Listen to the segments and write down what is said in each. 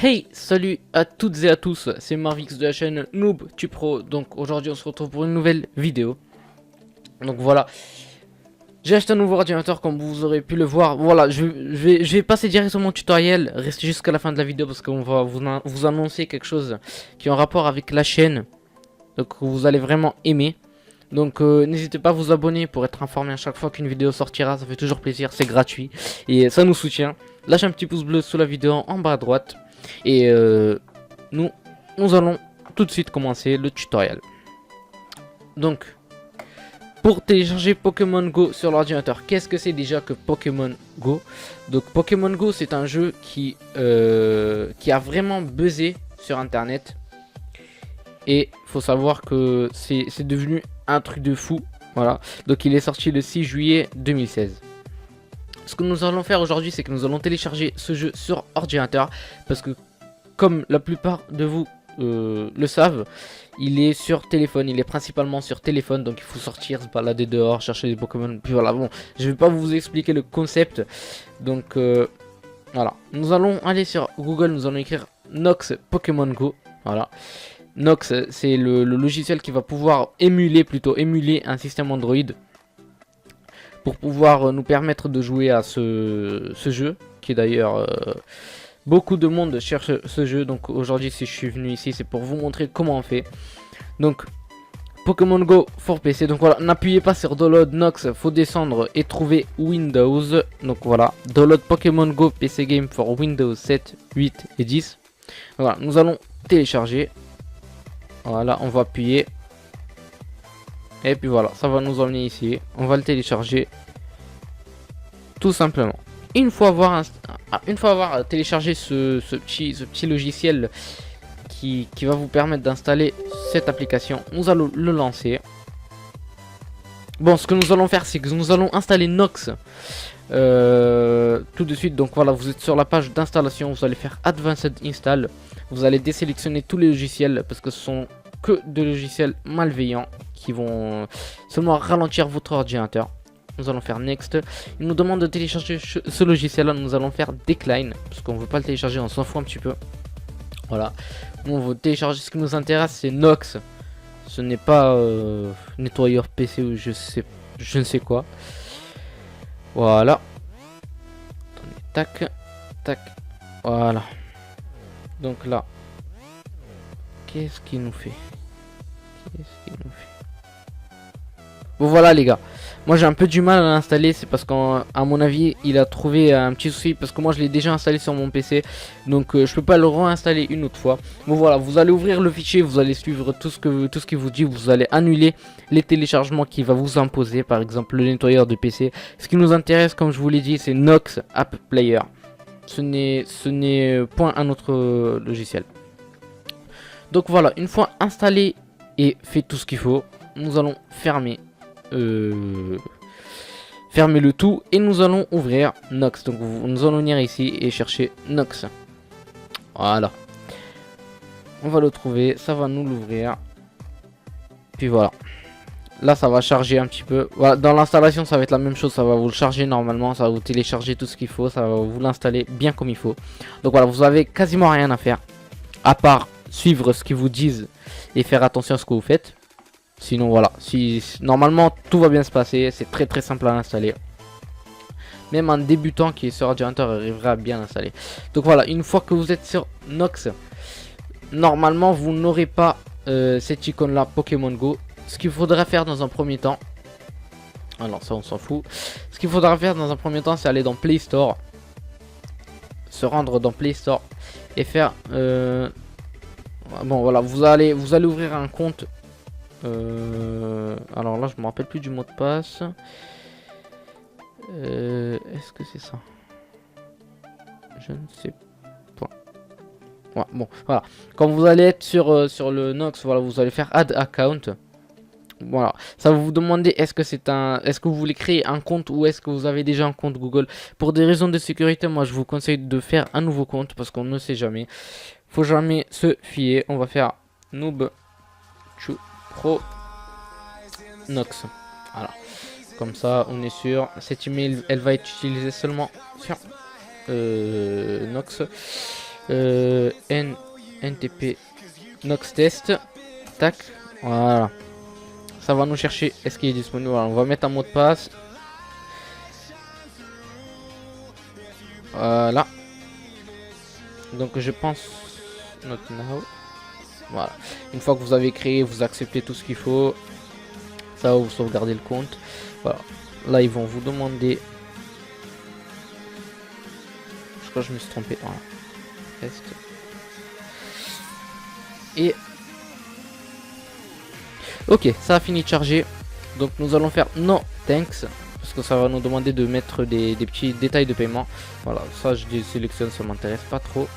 Hey, salut à toutes et à tous, c'est Marvix de la chaîne Noob Tu Pro. Donc aujourd'hui on se retrouve pour une nouvelle vidéo. Donc voilà, j'ai acheté un nouveau ordinateur comme vous aurez pu le voir. Voilà, je vais passer directement au tutoriel. Restez jusqu'à la fin de la vidéo parce qu'on va vous annoncer quelque chose qui est en rapport avec la chaîne. Donc vous allez vraiment aimer. Donc n'hésitez pas à vous abonner pour être informé à chaque fois qu'une vidéo sortira. Ça fait toujours plaisir, c'est gratuit et ça nous soutient. Lâchez un petit pouce bleu sous la vidéo en bas à droite. Et nous allons tout de suite commencer le tutoriel. Donc, pour télécharger Pokémon Go sur l'ordinateur, qu'est-ce que c'est déjà que Pokémon Go? Donc, Pokémon Go, c'est un jeu qui a vraiment buzzé sur Internet. Et faut savoir que c'est devenu un truc de fou. Voilà. Donc, il est sorti le 6 juillet 2016. Ce que nous allons faire aujourd'hui, c'est que nous allons télécharger ce jeu sur ordinateur. Parce que, comme la plupart de vous le savent, il est sur téléphone. Il est principalement sur téléphone. Donc il faut sortir, se balader dehors, chercher des Pokémon. Puis voilà, bon, je vais pas vous expliquer le concept. Donc voilà. Nous allons aller sur Google. Nous allons écrire Nox Pokémon Go. Voilà. Nox, c'est le logiciel qui va pouvoir émuler un système Android. Pour pouvoir nous permettre de jouer à ce jeu, qui est d'ailleurs beaucoup de monde cherche ce jeu. Donc aujourd'hui, si je suis venu ici, c'est pour vous montrer comment on fait. Donc Pokémon Go for PC. Donc voilà, n'appuyez pas sur Download Nox, faut descendre et trouver Windows. Donc voilà, Download Pokémon Go PC Game for Windows 7, 8 et 10. Voilà, nous allons télécharger. Voilà, on va appuyer. Et puis voilà, ça va nous emmener ici. On va le télécharger. Tout simplement. Une fois avoir téléchargé ce petit logiciel qui va vous permettre d'installer cette application, nous allons le lancer. Bon, ce que nous allons faire, c'est que nous allons installer Nox tout de suite. Donc voilà, vous êtes sur la page d'installation, vous allez faire Advanced Install. Vous allez désélectionner tous les logiciels parce que ce sont que des logiciels malveillants qui vont seulement ralentir votre ordinateur. Nous allons faire Next. Il nous demande de télécharger ce logiciel là. Nous allons faire Decline. Parce qu'on ne veut pas le télécharger, on s'en fout un petit peu. Voilà. Nous on veut télécharger. Ce qui nous intéresse, c'est Nox. Ce n'est pas nettoyeur PC ou je ne sais quoi. Voilà. Attendez. Tac. Tac. Voilà. Donc là. Qu'est-ce qu'il nous fait? Bon voilà les gars, moi j'ai un peu du mal à l'installer, c'est parce qu'à mon avis il a trouvé un petit souci, parce que moi je l'ai déjà installé sur mon PC, donc je peux pas le réinstaller une autre fois. Bon voilà, vous allez ouvrir le fichier, vous allez suivre tout ce qu'il vous dit, vous allez annuler les téléchargements qu'il va vous imposer, par exemple le nettoyeur de PC. Ce qui nous intéresse, comme je vous l'ai dit, c'est Nox App Player. Ce n'est point un autre logiciel. Donc voilà, une fois installé et fait tout ce qu'il faut, nous allons fermer le tout et nous allons ouvrir Nox. Donc nous allons venir ici et chercher Nox. Voilà, on va le trouver, ça va nous l'ouvrir. Puis voilà, là ça va charger un petit peu. Voilà, dans l'installation ça va être la même chose, ça va vous le charger normalement, ça va vous télécharger tout ce qu'il faut, ça va vous l'installer bien comme il faut. Donc voilà, vous avez quasiment rien à faire à part suivre ce qu'ils vous disent et faire attention à ce que vous faites. Sinon voilà, normalement tout va bien se passer, c'est très simple à installer. Même un débutant qui est sur ordinateur arrivera à bien l'installer. Donc voilà, une fois que vous êtes sur Nox, normalement vous n'aurez pas cette icône là Pokémon Go. Ce qu'il faudra faire dans un premier temps, alors ça on s'en fout. Ce qu'il faudra faire dans un premier temps, c'est aller dans Play Store, se rendre dans Play Store et faire bon voilà, vous allez ouvrir un compte. Alors là je me rappelle plus du mot de passe. Est-ce que c'est ça? Je ne sais pas. Ouais, bon voilà, quand vous allez être sur le Nox, voilà, vous allez faire Add Account. Voilà, ça va vous demander est-ce que vous voulez créer un compte ou est-ce que vous avez déjà un compte Google. Pour des raisons de sécurité, moi je vous conseille de faire un nouveau compte parce qu'on ne sait jamais. Faut jamais se fier. On va faire Noob Tu Pro Nox. Voilà. Comme ça, on est sûr. Cette email, elle va être utilisée seulement sur Nox. NTP Nox test. Tac. Voilà. Ça va nous chercher. Est-ce qu'il est disponible? Voilà, on va mettre un mot de passe. Voilà. Donc je pense. Not now. Voilà. Une fois que vous avez créé, vous acceptez tout ce qu'il faut. Ça va vous sauvegarder le compte. Voilà. Là, ils vont vous demander. Je crois que je me suis trompé. Voilà. Test. Et. Ok, ça a fini de charger. Donc nous allons faire no thanks. Parce que ça va nous demander de mettre des petits détails de paiement. Voilà, ça je désélectionne, ça m'intéresse pas trop.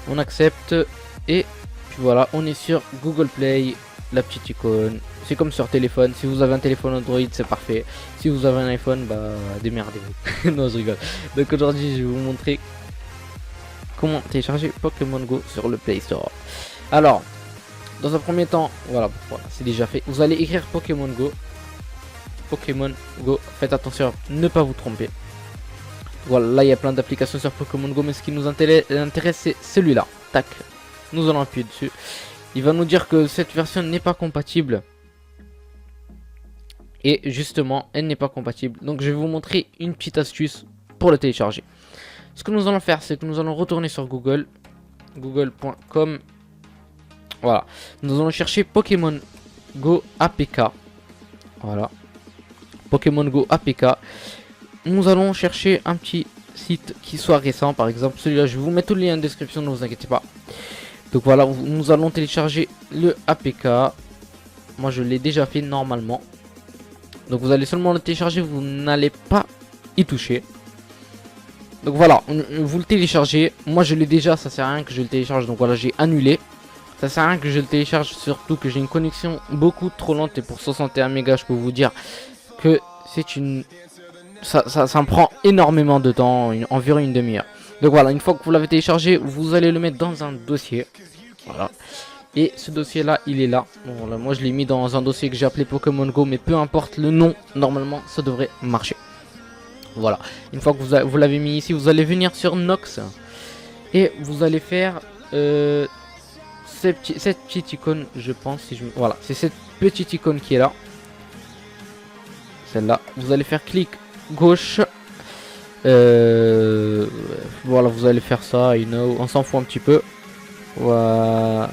On accepte. Et puis voilà, on est sur Google Play. La petite icône. C'est comme sur téléphone. Si vous avez un téléphone Android, c'est parfait. Si vous avez un iPhone, bah démerdez-vous. Non, je rigole. Donc aujourd'hui, je vais vous montrer comment télécharger Pokémon Go sur le Play Store. Alors, dans un premier temps, voilà c'est déjà fait. Vous allez écrire Pokémon Go. Pokémon Go. Faites attention à ne pas vous tromper. Voilà, là il y a plein d'applications sur Pokémon Go, mais ce qui nous intéresse, c'est celui-là. Tac. Nous allons appuyer dessus. Il va nous dire que cette version n'est pas compatible. Et justement, elle n'est pas compatible. Donc je vais vous montrer une petite astuce pour le télécharger. Ce que nous allons faire, c'est que nous allons retourner sur Google. Google.com. Voilà. Nous allons chercher Pokémon Go APK. Voilà. Pokémon Go APK. Nous allons chercher un petit site qui soit récent. Par exemple, celui-là, je vais vous mettre tous les liens en description, ne vous inquiétez pas. Donc voilà, nous allons télécharger le APK. Moi, je l'ai déjà fait normalement. Donc vous allez seulement le télécharger, vous n'allez pas y toucher. Donc voilà, vous le téléchargez. Moi, je l'ai déjà, ça sert à rien que je le télécharge. Donc voilà, j'ai annulé. Ça sert à rien que je le télécharge, surtout que j'ai une connexion beaucoup trop lente. Et pour 61 mégas, je peux vous dire que c'est une... Ça me prend énormément de temps, environ une demi-heure. Donc voilà, une fois que vous l'avez téléchargé, vous allez le mettre dans un dossier. Voilà. Et ce dossier là, il est là. Bon, voilà, moi je l'ai mis dans un dossier que j'ai appelé Pokémon Go, mais peu importe le nom, normalement ça devrait marcher. Voilà. Une fois que vous l'avez mis ici, vous allez venir sur Nox. Et vous allez faire cette petite icône, je pense. Si voilà, c'est cette petite icône qui est là. Celle-là. Vous allez faire clic gauche. Voilà, vous allez faire ça, on s'en fout un petit peu. Voilà,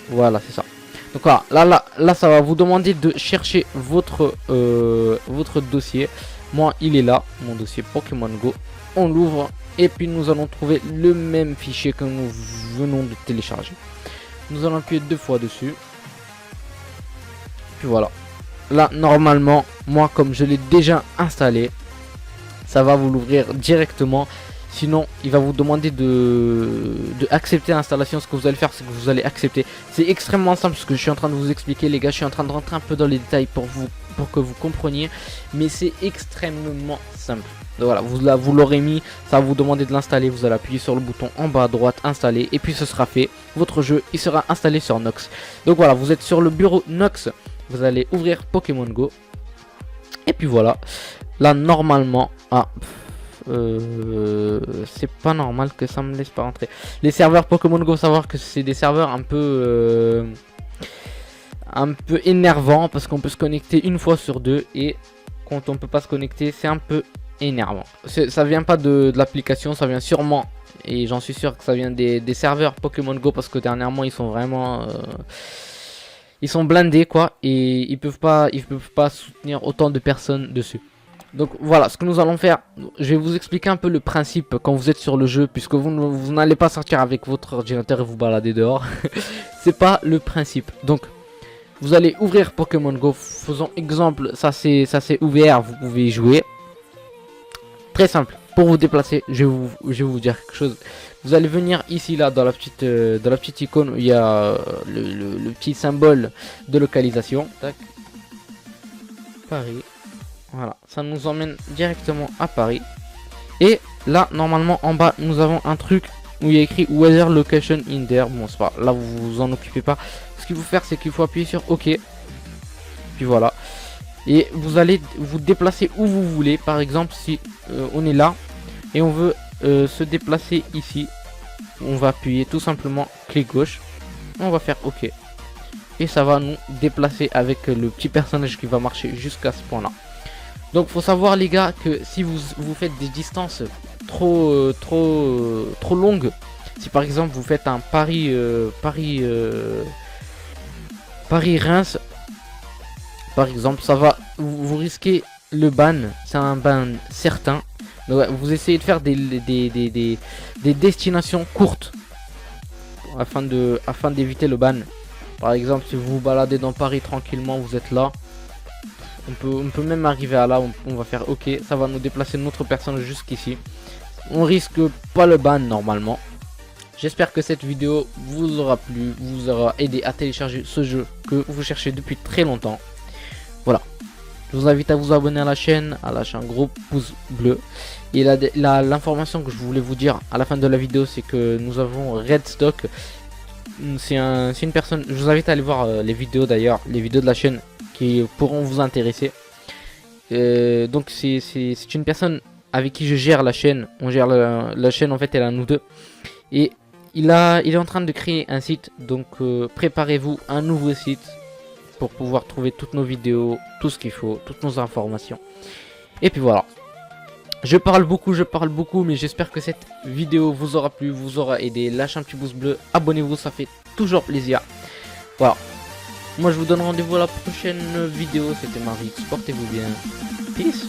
c'est ça. Donc voilà, là ça va vous demander de chercher votre dossier. Moi il est là, mon dossier Pokémon Go. On l'ouvre et puis nous allons trouver le même fichier que nous venons de télécharger. Nous allons appuyer 2 fois dessus. Puis voilà. Là normalement, moi comme je l'ai déjà installé, ça va vous l'ouvrir directement. Sinon, il va vous demander de accepter l'installation. Ce que vous allez faire, c'est que vous allez accepter. C'est extrêmement simple ce que je suis en train de vous expliquer, les gars. Je suis en train de rentrer un peu dans les détails pour que vous compreniez. Mais c'est extrêmement simple. Donc voilà, vous l'aurez mis. Ça va vous demander de l'installer. Vous allez appuyer sur le bouton en bas à droite, installer. Et puis ce sera fait. Votre jeu, il sera installé sur Nox. Donc voilà, vous êtes sur le bureau Nox. Vous allez ouvrir Pokémon Go. Et puis voilà. Là, normalement... c'est pas normal que ça me laisse pas rentrer. Les serveurs Pokémon Go, savoir que c'est des serveurs un peu énervants parce qu'on peut se connecter une fois sur deux et quand on peut pas se connecter, c'est un peu énervant. Ça vient pas de l'application, ça vient sûrement, et j'en suis sûr que ça vient des serveurs Pokémon Go parce que dernièrement ils sont vraiment ils sont blindés quoi, et ils peuvent pas soutenir autant de personnes dessus. Donc voilà, ce que nous allons faire, je vais vous expliquer un peu le principe quand vous êtes sur le jeu, puisque vous n'allez pas sortir avec votre ordinateur et vous balader dehors. C'est pas le principe. Donc vous allez ouvrir Pokémon Go, faisons exemple, ça c'est ouvert, vous pouvez y jouer. Très simple, pour vous déplacer, je vais vous dire quelque chose. Vous allez venir ici là dans la petite icône où il y a le petit symbole de localisation. Tac. Paris. Voilà, ça nous emmène directement à Paris. Et là, normalement, en bas, nous avons un truc où il y a écrit Weather Location in there. Bon, c'est pas, là, vous vous en occupez pas. Ce qu'il faut faire, c'est qu'il faut appuyer sur OK. Puis voilà. Et vous allez vous déplacer où vous voulez. Par exemple, si on est là et on veut se déplacer ici. On va appuyer tout simplement clic gauche. On va faire OK. Et ça va nous déplacer avec le petit personnage qui va marcher jusqu'à ce point là. Donc faut savoir les gars que si vous faites des distances trop longues, si par exemple vous faites un Paris-Reims par exemple, ça va vous risquez le ban, c'est un ban certain. Donc, ouais, vous essayez de faire des destinations courtes afin d'éviter le ban. Par exemple, si vous vous baladez dans Paris tranquillement, vous êtes là. On peut même arriver à là, on va faire OK, ça va nous déplacer notre personnage jusqu'ici. On risque pas le ban normalement. J'espère que cette vidéo vous aura plu, vous aura aidé à télécharger ce jeu que vous cherchez depuis très longtemps. Voilà. Je vous invite à vous abonner à la chaîne, à lâcher un gros pouce bleu. Et l'information que je voulais vous dire à la fin de la vidéo, c'est que nous avons Redstock. C'est une personne, je vous invite à aller voir les vidéos d'ailleurs, les vidéos de la chaîne qui pourront vous intéresser. Donc c'est une personne avec qui je gère la chaîne. On gère la chaîne, en fait elle a nous deux. Et il est en train de créer un site, donc préparez-vous un nouveau site pour pouvoir trouver toutes nos vidéos, tout ce qu'il faut, toutes nos informations. Et puis voilà. Je parle beaucoup, mais j'espère que cette vidéo vous aura plu, vous aura aidé. Lâchez un petit pouce bleu, abonnez-vous, ça fait toujours plaisir. Voilà. Moi je vous donne rendez-vous à la prochaine vidéo. C'était Marvix, portez-vous bien. Peace.